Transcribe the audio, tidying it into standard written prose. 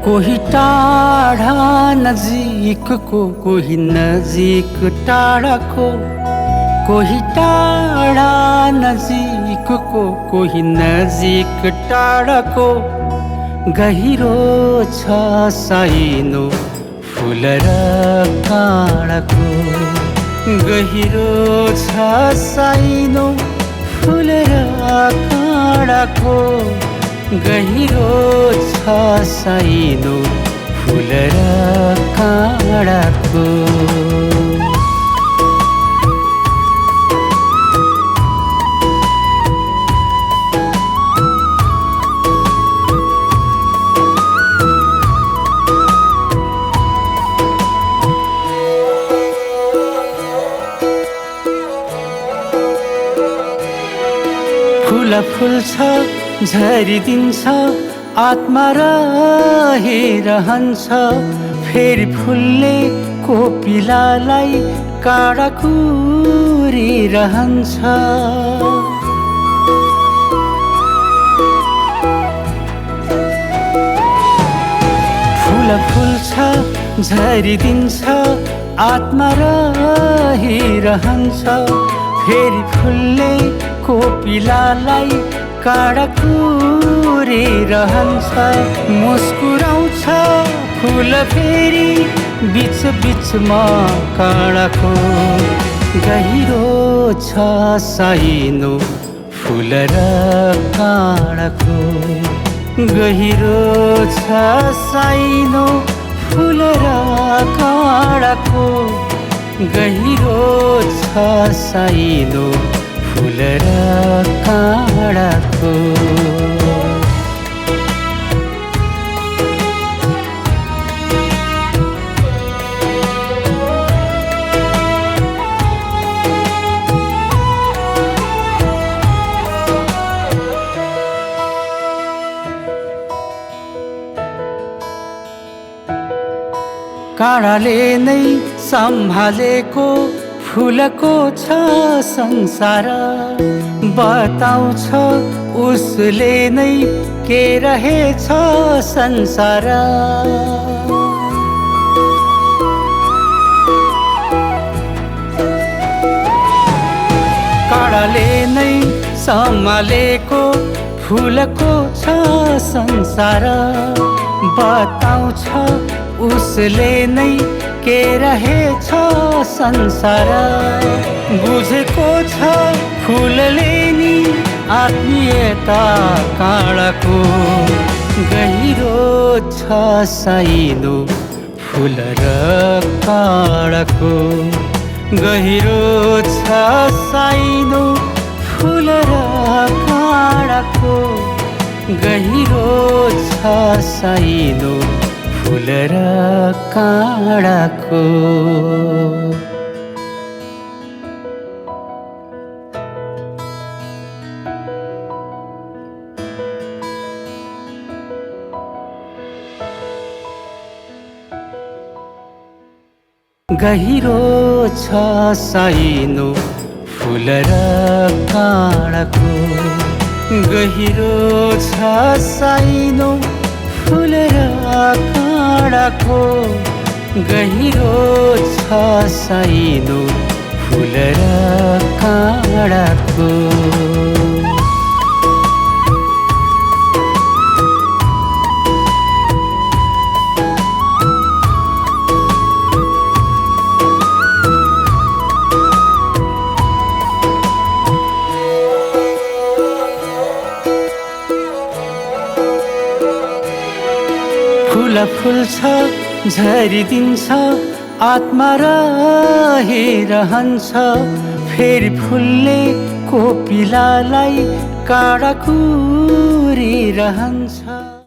कोही टाढा नजिकको, कोही नजिक टाढाको, कोही टाढा नजिकको, कोही नजिक टाढाको। गहिरो छ साइनो फुल र काँडाको, गहिरो छ साइनो फुल र काँडाको, गहिरो छ साइनो फुल र काँडाको। फूल फुल्छ झरिदिन्छ, आत्मा रहिरहन्छ, फेरि फुलले कोपिलालाई काँडा कुरिरहन्छ। फूल फुल्छ झरिदिन्छ, आत्मा रहिरहन्छ, फेरि फुलले कोपिलालाई काँडा कुरिरहन्छ। मुस्कुराउँछ फुल फेरि बिच बिचमा काँडाको, गहिरो छ साइनो फुल र काँडाको, गहिरो छ साइनो फुल र काँडाको, गहिरो छ साइनो फुल र काँडाको। काँडाले नै सम्हालेको फुलको छ संसार, बताउँछ उसले नै के रहेछ संसार। काँडाले नै सम्हालेको फुलको छ संसार, बताउँछ उसले नै के रहेछ संसार। बुझेको छ फुलले नि आत्मीयता काँडाको, गहिरो छ साइनो फुल र काँडाको, गहिरो छ साइनो फुल र काँडाको, गहिरो छ साइनो फुल र काँडाको। गहिरो छ साइनो फुल र काँडाको, गहिरो छ साइनो फुल र काँडाको, गहिरो छ साइनो फुल र काँडाको। फूल फुल्छ झरिदिन्छ, आत्मा रहिरहन्छ, फेरि फुलले कोपिलालाई काँडा कुरिरहन्छ।